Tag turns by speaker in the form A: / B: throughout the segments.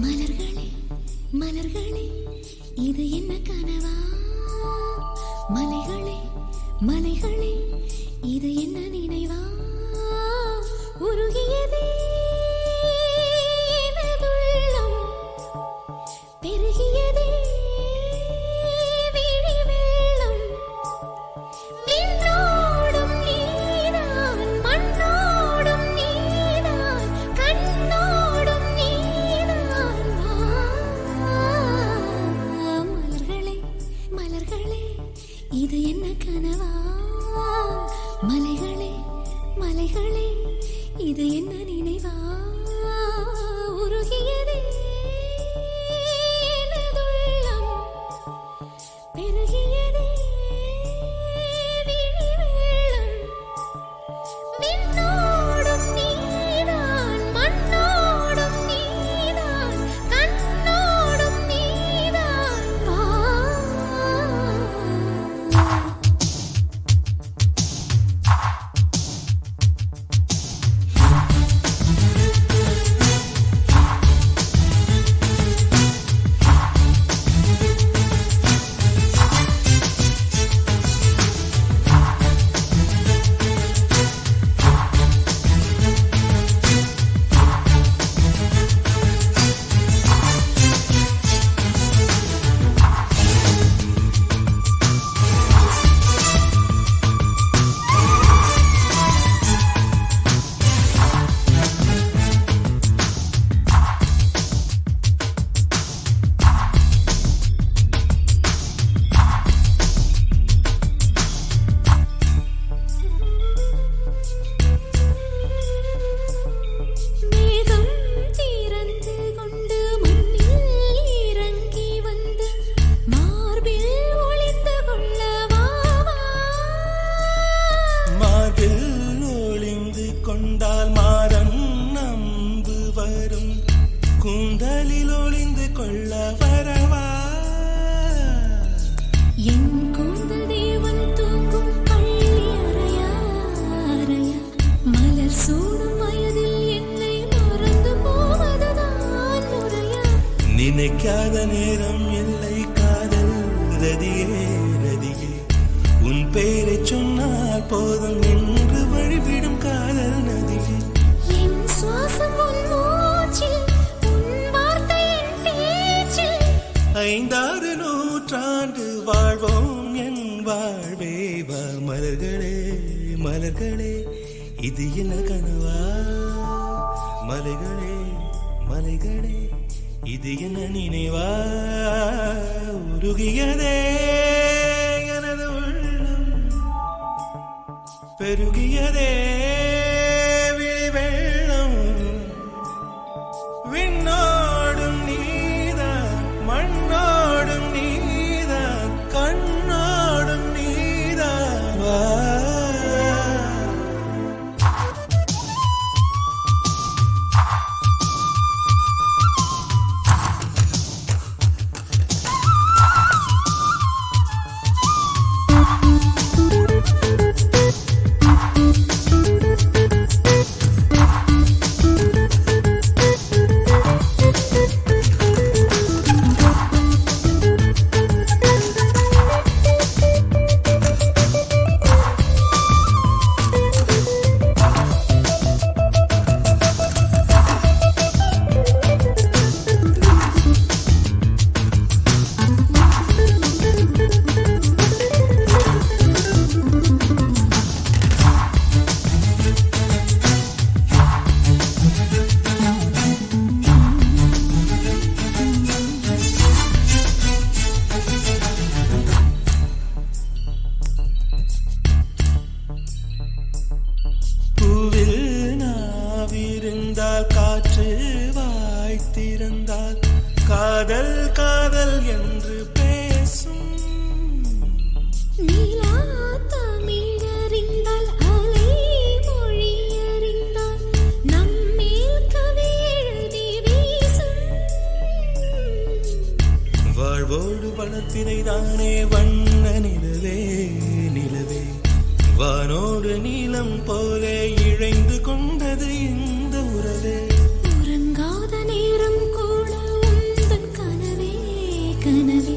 A: மலர்களே மலர்களே இது என்ன கனவா? மலைகளே மலைகளே இது என்ன நினைவா? உருகியதே எனதுள்ளம், பெருகியதே விழி வெள்ளம். விண்ணோடும் நீதான், மண்ணோடும் நீதான், கண்ணோடும் நீதான். மலர்களே மலர்களே இது என்ன கனவா? மலைகளே மலைகளே இது என்ன நினைவா? உருகியதே எனதுள்ளம், பெருகியதே விழி வெள்ளம். விண்ணோடும் நீதான், மண்ணோடும் நீதான், கண்ணோடும் நீதான். மேகம் திறந்து கொண்டு மண்ணில் இறங்கி வந்து மார்பில் ஒளிந்து கொள்ளவா?
B: மார்பில் ஒளிந்து கொண்டால் மாறன் நம்பு வரும், கூந்தலில் ஒளிந்து கொள்ள வரவா?
A: என் கூந்தல் தேவன் தூங்கும் பள்ளி அறையா அறையா? மலர் சூடும் வயதில் என்னை மறந்து போவதுதான் முறையா?
B: நினைக்காத நேரம் இல்லை காதல் ரதியே ரதியே, உன் பேரை சொன்னால் போதும் என்று வழிவிடும் காதல் நதியே.
A: என் சுவாசம் உன் மூச்சில், உன் வார்த்தை என் பேச்சில்.
B: 5-6 நூற்றாண்டு வாழ்வோம் என் வாழ்வே வா. மலர்களே மலர்களே இது என்ன கனவா? மலைகளே மலைகளே இது என்ன நினைவா? உருகியதே எனது உள்ளம், பெருகியதே விழி வெள்ளம். விண்ணோடும் நீதான், மண்ணோடும் நீதான், கண்ணோடும் நீதான். வா. பூவில் நாவிருந்தால் காற்று வா திறந்தால் காதல் காதல் என்று பேசும்.
A: நீலா தமிழறிந்தால் அலை மொழி அறிந்தால் நம்மேல் கவி எழுதி வீசும்.
B: வாழ்வோடு வளத்தினை தானே வண்ண நிலவே நிலவே வானோடு நீலம் போலே இழைந்து கொண்டது இந்த உறவே.
A: உறங்காத நேரம் கூட உந்தன் கனவே கனவே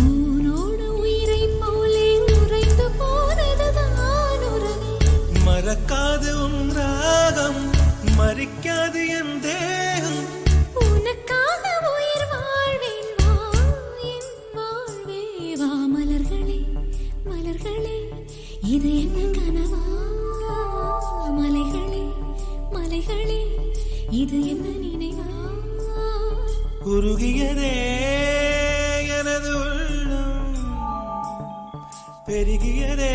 A: ஊனோடு உயிரை போலே உறைந்து போனதுதான் உறவே.
B: மறக்காது உன் ராகம் மறிக்காது என் தேகம்.
A: உனக்காக உயிர் வாழ்வேன் வா என் வாழ்வே வா. மலர்களே மலர்களே இது என்ன கனவா? மலைகளே மலைகளே இது என்ன நினைவா?
B: உருகியதே எனது உள்ளம் பெருகியதே